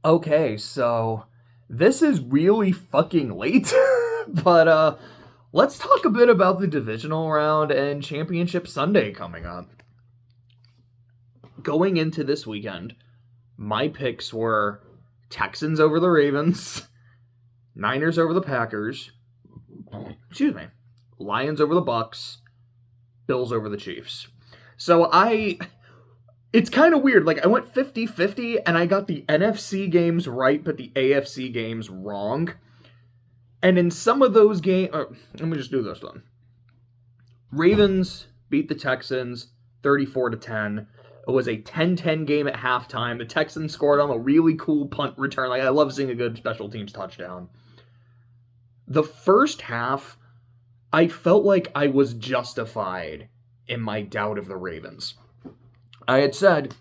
Okay, so this is really fucking late, but let's talk a bit about the divisional round and championship Sunday coming up. Going into this weekend, my picks were Texans over the Ravens, Niners over the Packers, excuse me, Lions over the Bucks, Bills over the Chiefs. So it's kind of weird. Like, I went 50-50, and I got the NFC games right, but the AFC games wrong. And in some of those games, let me just do this one. Ravens beat the Texans 34-10. It was a 10-10 game at halftime. The Texans scored on a really cool punt return. Like, I love seeing a good special teams touchdown. The first half, I felt like I was justified in my doubt of the Ravens. I had said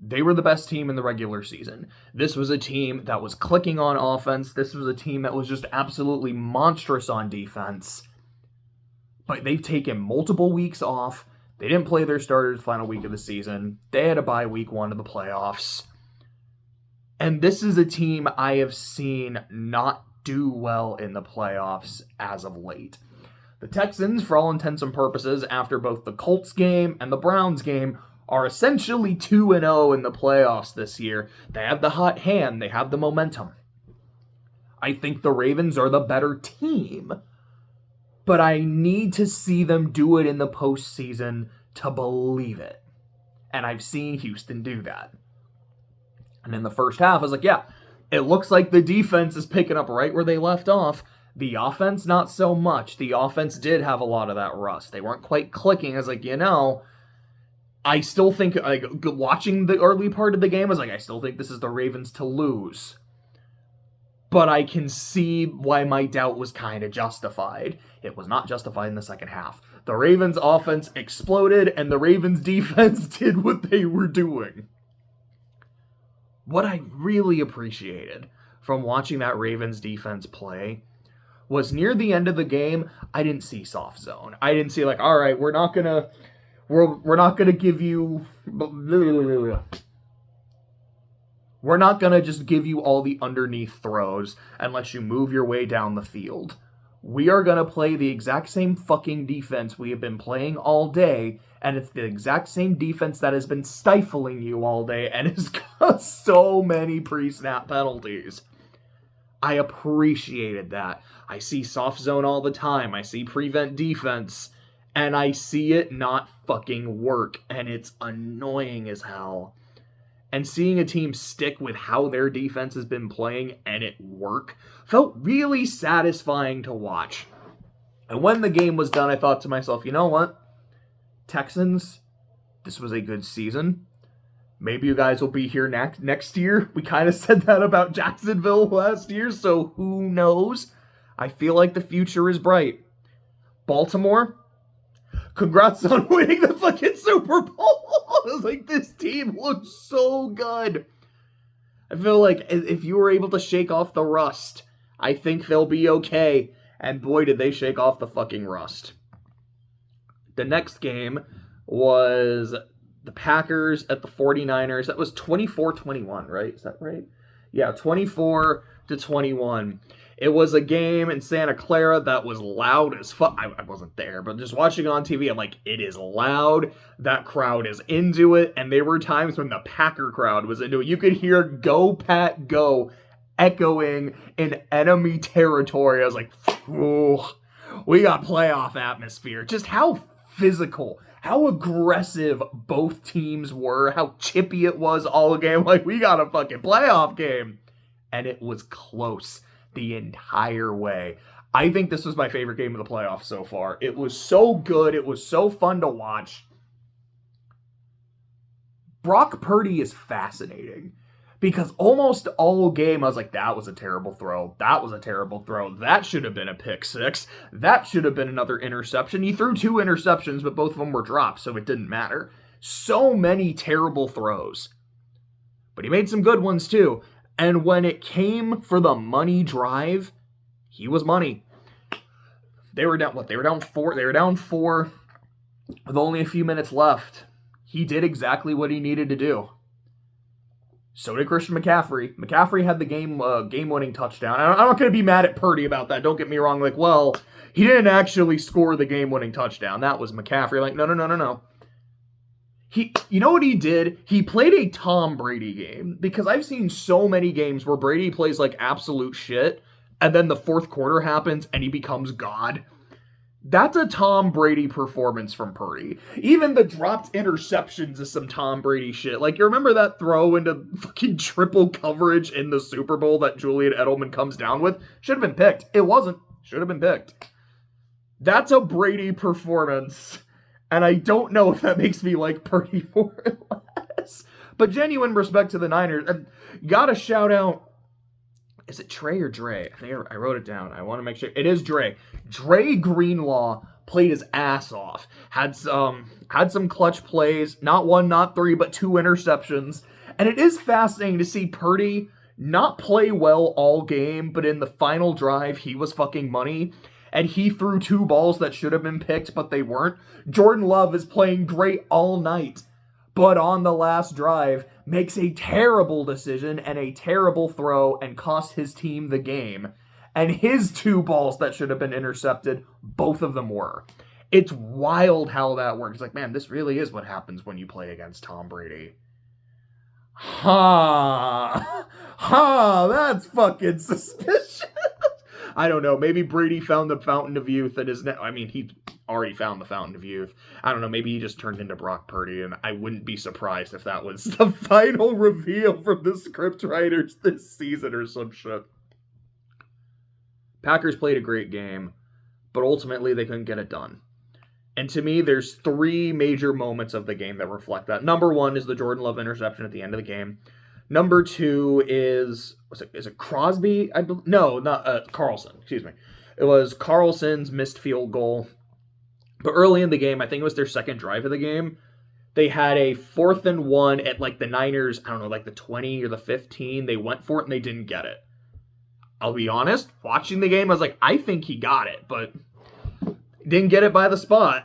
they were the best team in the regular season. This was a team that was clicking on offense. This was a team that was just absolutely monstrous on defense. But they've taken multiple weeks off. They didn't play their starters the final week of the season. They had a bye week 1 of the playoffs. And this is a team I have seen not do well in the playoffs as of late. The Texans, for all intents and purposes, after both the Colts game and the Browns game, are essentially 2-0 in the playoffs this year. They have the hot hand. They have the momentum. I think the Ravens are the better team, but I need to see them do it in the postseason to believe it. And I've seen Houston do that. And in the first half, I was like, yeah, it looks like the defense is picking up right where they left off. The offense, not so much. The offense did have a lot of that rust. They weren't quite clicking. I was like, I still think, like, watching the early part of the game, I was like, I still think this is the Ravens to lose. But I can see why my doubt was kind of justified. It was not justified in the second half. The Ravens offense exploded, and the Ravens defense did what they were doing. What I really appreciated from watching that Ravens defense play was near the end of the game, I didn't see soft zone. I didn't see, like, all right, we're not gonna give you, we're not gonna just give you all the underneath throws and let you move your way down the field. We are gonna play the exact same fucking defense we have been playing all day, and it's the exact same defense that has been stifling you all day and has got so many pre-snap penalties. I appreciated that. I see soft zone all the time. I see prevent defense. And I see it not fucking work. And it's annoying as hell. And seeing a team stick with how their defense has been playing and it work felt really satisfying to watch. And when the game was done, I thought to myself, you know what? Texans, this was a good season. Maybe you guys will be here next year. We kind of said that about Jacksonville last year, so who knows? I feel like the future is bright. Baltimore, congrats on winning the fucking Super Bowl. I was like, this team looks so good. I feel like if you were able to shake off the rust, I think they'll be okay. And boy, did they shake off the fucking rust. The next game was the Packers at the 49ers. That was 24-21, right? Is that right? Yeah, 24-21. It was a game in Santa Clara that was loud as fuck. I wasn't there, but just watching it on TV, I'm like, it is loud. That crowd is into it. And there were times when the Packer crowd was into it. You could hear "Go Pat Go" echoing in enemy territory. I was like, oh, we got playoff atmosphere. Just how physical, how aggressive both teams were, how chippy it was all game. Like, we got a fucking playoff game. And it was close the entire way. I think this was my favorite game of the playoffs so far. It was so good. It was so fun to watch. Brock Purdy is fascinating because almost all game I was like, that was a terrible throw. That was a terrible throw. That should have been a pick six. That should have been another interception. He threw 2 interceptions, but both of them were dropped, so it didn't matter. So many terrible throws. But he made some good ones too. And when it came for the money drive, he was money. They were down, They were down 4. They were down 4 with only a few minutes left. He did exactly what he needed to do. So did Christian McCaffrey. McCaffrey had the game-winning touchdown. I'm not going to be mad at Purdy about that. Don't get me wrong. Like, well, he didn't actually score the game-winning touchdown. That was McCaffrey. Like, no. You know what he did? He played a Tom Brady game, because I've seen so many games where Brady plays like absolute shit, and then the fourth quarter happens and he becomes God. That's a Tom Brady performance from Purdy. Even the dropped interceptions is some Tom Brady shit. Like, you remember that throw into fucking triple coverage in the Super Bowl that Julian Edelman comes down with? Should have been picked. It wasn't. Should have been picked. That's a Brady performance. And I don't know if that makes me like Purdy more or less. But genuine respect to the Niners. Gotta shout out, is it Trey or Dre? I think I wrote it down. I want to make sure. It is Dre. Dre Greenlaw played his ass off. Had some clutch plays. Not one, not three, but 2 interceptions. And it is fascinating to see Purdy not play well all game, but in the final drive, he was fucking money. And he threw 2 balls that should have been picked, but they weren't. Jordan Love is playing great all night, but on the last drive, makes a terrible decision and a terrible throw and cost his team the game. And his 2 balls that should have been intercepted, both of them were. It's wild how that works. It's like, man, this really is what happens when you play against Tom Brady. That's fucking suspicious. I don't know. Maybe Brady found the fountain of youth and he already found the fountain of youth. I don't know. Maybe he just turned into Brock Purdy, and I wouldn't be surprised if that was the final reveal from the scriptwriters this season or some shit. Packers played a great game, but ultimately they couldn't get it done. And to me, there's 3 major moments of the game that reflect that. Number 1 is the Jordan Love interception at the end of the game. Number 2 is it Crosby? No, not Carlson. Excuse me. It was Carlson's missed field goal. But early in the game, I think it was their second drive of the game, they had a 4th and 1 at like the Niners, I don't know, like the 20 or the 15. They went for it and they didn't get it. I'll be honest, watching the game, I was like, I think he got it, but didn't get it by the spot.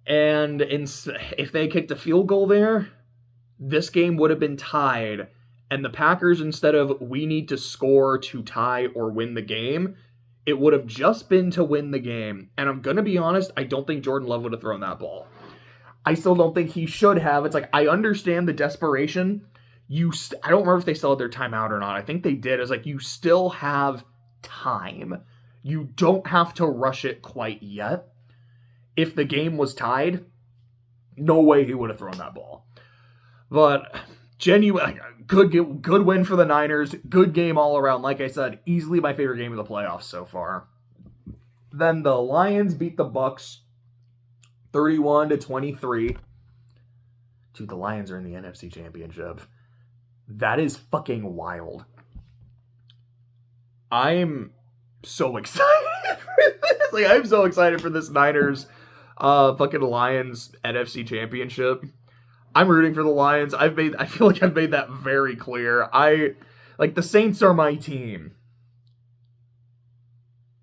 And if they kicked a field goal there, this game would have been tied. And the Packers, instead of we need to score to tie or win the game, it would have just been to win the game. And I'm going to be honest, I don't think Jordan Love would have thrown that ball. I still don't think he should have. It's like, I understand the desperation. I don't remember if they still had their timeout or not. I think they did. It's like, you still have time. You don't have to rush it quite yet. If the game was tied, no way he would have thrown that ball. But genuine, good win for the Niners. Good game all around. Like I said, easily my favorite game of the playoffs so far. Then the Lions beat the Bucks 31-23. Dude, the Lions are in the NFC Championship. That is fucking wild. I'm so excited for this. Like, I'm so excited for this Niners fucking Lions NFC Championship. I'm rooting for the Lions. I feel like I've made that very clear. The Saints are my team.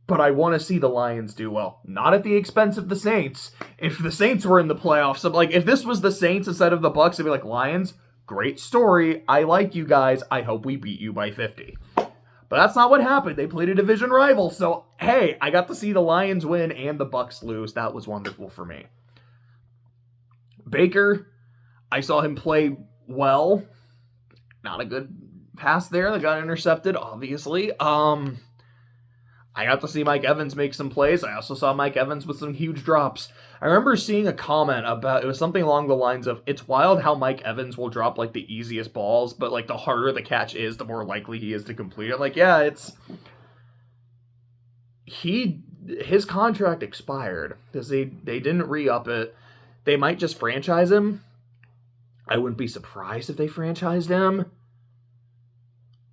But I want to see the Lions do well. Not at the expense of the Saints. If the Saints were in the playoffs, if this was the Saints instead of the Bucks, it'd be like, Lions, great story. I like you guys. I hope we beat you by 50. But that's not what happened. They played a division rival. So, hey, I got to see the Lions win and the Bucks lose. That was wonderful for me. Baker, I saw him play well. Not a good pass there. That got intercepted, obviously. I got to see Mike Evans make some plays. I also saw Mike Evans with some huge drops. I remember seeing a comment about, it was something along the lines of, it's wild how Mike Evans will drop the easiest balls, but the harder the catch is, the more likely he is to complete it. Yeah, his contract expired because they didn't re-up it. They might just franchise him. I wouldn't be surprised if they franchised him.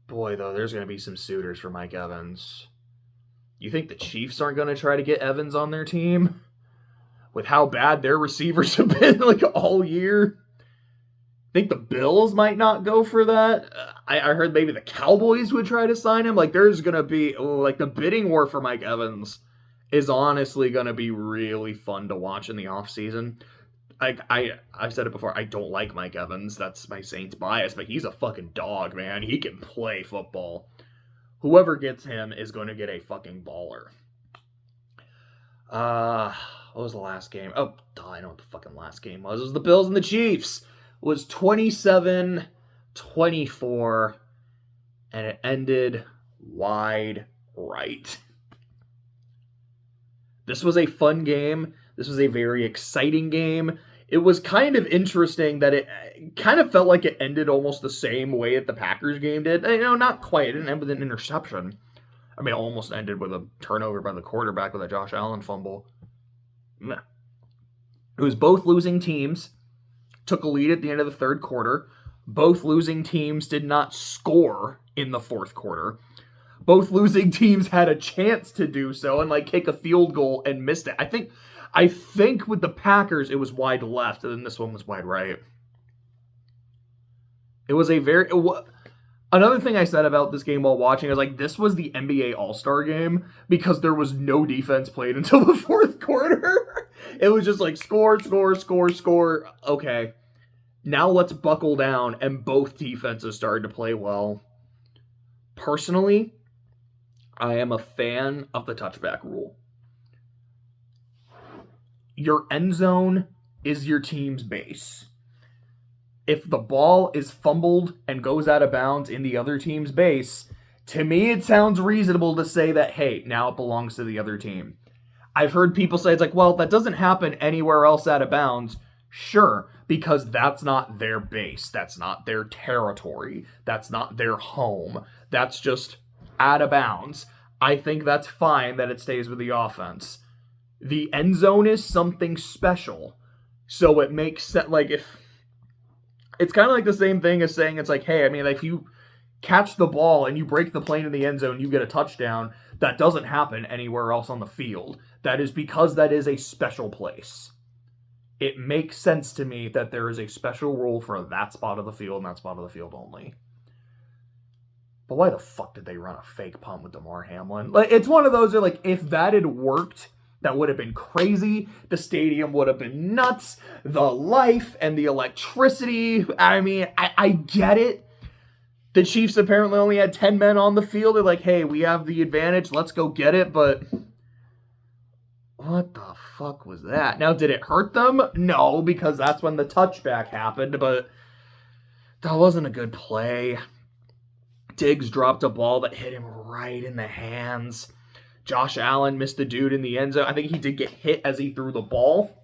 Boy, though, there's going to be some suitors for Mike Evans. You think the Chiefs aren't going to try to get Evans on their team? With how bad their receivers have been all year? Think the Bills might not go for that? I heard maybe the Cowboys would try to sign him. There's going to be, the bidding war for Mike Evans is honestly going to be really fun to watch in the offseason. I've said it before, I don't like Mike Evans. That's my Saints bias, but he's a fucking dog, man. He can play football. Whoever gets him is going to get a fucking baller. What was the last game? Oh, I know what the fucking last game was. It was the Bills and the Chiefs. It was 27-24, and it ended wide right. This was a fun game. This was a very exciting game. It was kind of interesting that it kind of felt like it ended almost the same way that the Packers game did. Not quite. It didn't end with an interception. I mean, it almost ended with a turnover by the quarterback with a Josh Allen fumble. It was both losing teams. Took a lead at the end of the third quarter. Both losing teams did not score in the fourth quarter. Both losing teams had a chance to do so and kick a field goal and missed it. I think with the Packers, it was wide left, and then this one was wide right. It was another thing I said about this game while watching is this was the NBA All-Star game because there was no defense played until the fourth quarter. It was just score, score, score, score. Okay, now let's buckle down, and both defenses started to play well. Personally, I am a fan of the touchback rule. Your end zone is your team's base. If the ball is fumbled and goes out of bounds in the other team's base, to me it sounds reasonable to say that, hey, now it belongs to the other team. I've heard people say well, that doesn't happen anywhere else out of bounds. Sure, because that's not their base. That's not their territory. That's not their home. That's just out of bounds. I think that's fine that it stays with the offense. The end zone is something special. So it makes sense. If it's kind of the same thing as saying hey, if you catch the ball and you break the plane in the end zone, you get a touchdown. That doesn't happen anywhere else on the field. That is because that is a special place. It makes sense to me that there is a special rule for that spot of the field and that spot of the field only. But why the fuck did they run a fake punt with DeMar Hamlin? It's one of those where, if that had worked, that would have been crazy. The stadium would have been nuts. The life and the electricity. I get it. The Chiefs apparently only had 10 men on the field. They're hey, we have the advantage. Let's go get it. But what the fuck was that? Now, did it hurt them? No, because that's when the touchback happened. But that wasn't a good play. Diggs dropped a ball that hit him right in the hands. Josh Allen missed a dude in the end zone. I think he did get hit as he threw the ball.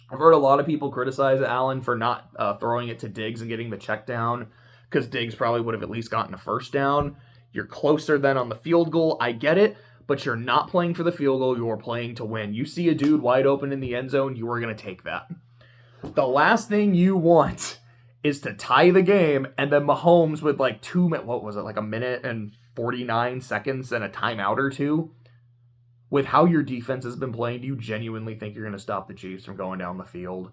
I've heard a lot of people criticize Allen for not throwing it to Diggs and getting the check down because Diggs probably would have at least gotten a first down. You're closer than on the field goal. I get it, but you're not playing for the field goal. You are playing to win. You see a dude wide open in the end zone, you are going to take that. The last thing you want is to tie the game, and then Mahomes with a minute and 49 seconds and a timeout or two. With how your defense has been playing, do you genuinely think you're going to stop the Chiefs from going down the field?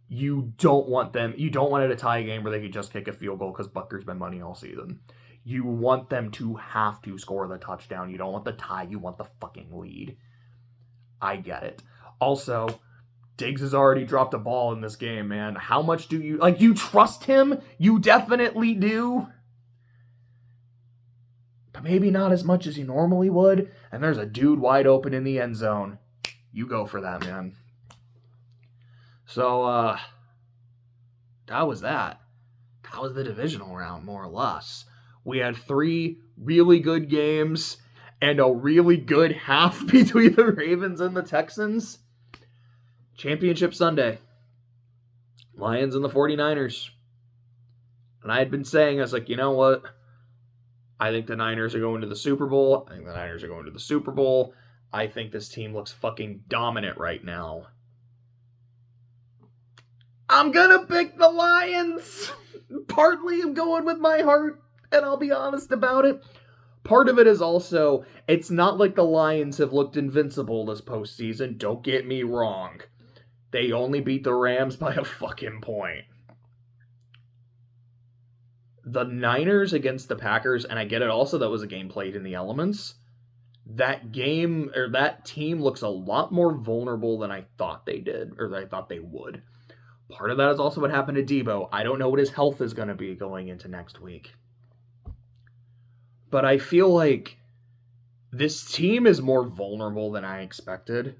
You don't want it to tie a game where they could just kick a field goal because Butker's been money all season. You want them to have to score the touchdown. You don't want the tie. You want the fucking lead. I get it. Also, Diggs has already dropped a ball in this game, man. How much do you... you trust him? You definitely do. But maybe not as much as you normally would. And there's a dude wide open in the end zone. You go for that, man. So, that was that. That was the divisional round, more or less. We had 3 really good games and a really good half between the Ravens and the Texans. Championship Sunday. Lions and the 49ers. And I had been saying, I was you know what? I think the Niners are going to the Super Bowl. I think the Niners are going to the Super Bowl. I think this team looks fucking dominant right now. I'm gonna pick the Lions. Partly I'm going with my heart, and I'll be honest about it. Part of it is also, it's not like the Lions have looked invincible this postseason. Don't get me wrong. They only beat the Rams by a fucking point. The Niners against the Packers, and I get it also that was a game played in the elements. That team looks a lot more vulnerable than I thought they did, or than I thought they would. Part of that is also what happened to Debo. I don't know what his health is going to be going into next week. But I feel like this team is more vulnerable than I expected.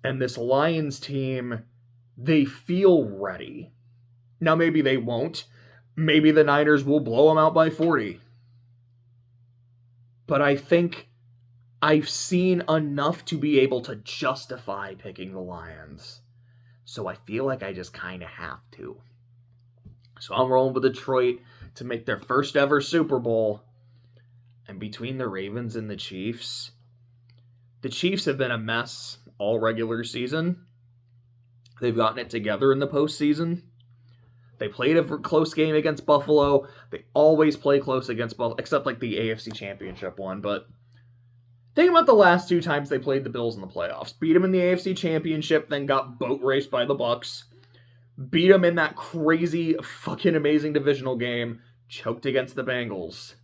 And this Lions team, they feel ready. Now, maybe they won't. Maybe the Niners will blow them out by 40. But I think I've seen enough to be able to justify picking the Lions. So I feel like I just kind of have to. So I'm rolling with Detroit to make their first ever Super Bowl. And between the Ravens and the Chiefs have been a mess all regular season. They've gotten it together in the postseason. They played a close game against Buffalo. They always play close against Buffalo, except like the AFC Championship one. But think about the last 2 times they played the Bills in the playoffs. Beat them in the AFC Championship, then got boat raced by the Bucs. Beat them in that crazy, fucking amazing divisional game. Choked against the Bengals.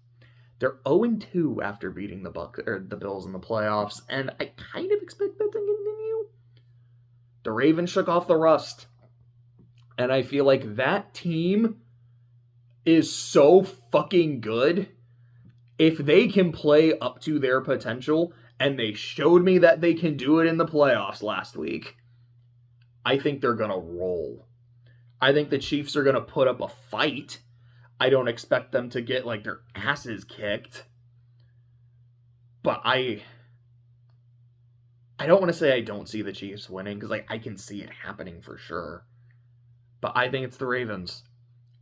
They're 0-2 after beating the Bills in the playoffs, and I kind of expect that to continue. The Ravens shook off the rust. And I feel like that team is so fucking good. If they can play up to their potential, and they showed me that they can do it in the playoffs last week, I think they're going to roll. I think the Chiefs are going to put up a fight. I don't expect them to get like their asses kicked. But I don't want to say I don't see the Chiefs winning, because like I can see it happening for sure. But I think it's the Ravens.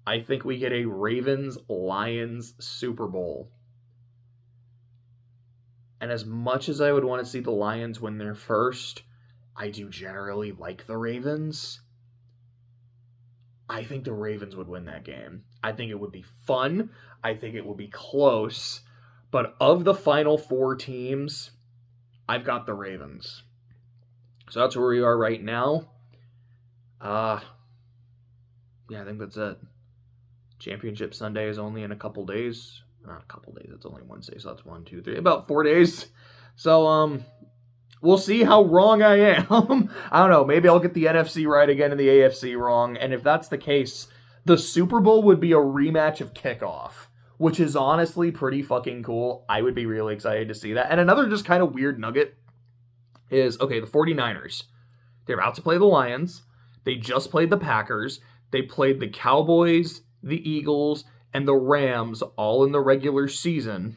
I think we get a Ravens-Lions Super Bowl. And as much as I would want to see the Lions win their first, I do generally like the Ravens. I think the Ravens would win that game. I think it would be fun. I think it would be close. But of the final 4 teams, I've got the Ravens. So that's where we are right now. Yeah, I think that's it. Championship Sunday is only in a couple days. Not a couple days, it's only Wednesday, so that's 1, 2, 3, about 4 days. So, we'll see how wrong I am. I don't know, maybe I'll get the NFC right again and the AFC wrong, and if that's the case, the Super Bowl would be a rematch of Kickoff, which is honestly pretty fucking cool. I would be really excited to see that. And another just kind of weird nugget is, okay, the 49ers. They're about to play the Lions. They just played the Packers. They played the Cowboys, the Eagles, and the Rams all in the regular season.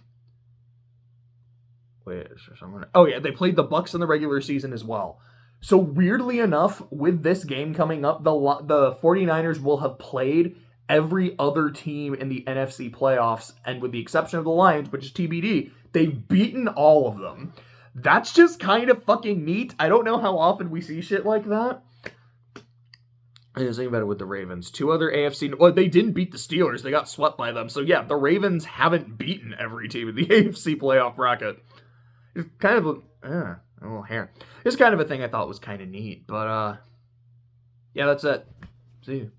Wait, is there someone? Oh yeah, they played the Bucs in the regular season as well. So weirdly enough, with this game coming up, the 49ers will have played every other team in the NFC playoffs, and with the exception of the Lions, which is TBD, they've beaten all of them. That's just kind of fucking neat. I don't know how often we see shit like that. I was thinking about it with the Ravens. 2 other AFC... Well, they didn't beat the Steelers. They got swept by them. So, yeah, the Ravens haven't beaten every team in the AFC playoff bracket. It's kind of a little hair. It's kind of a thing I thought was kind of neat. But, yeah, that's it. See you.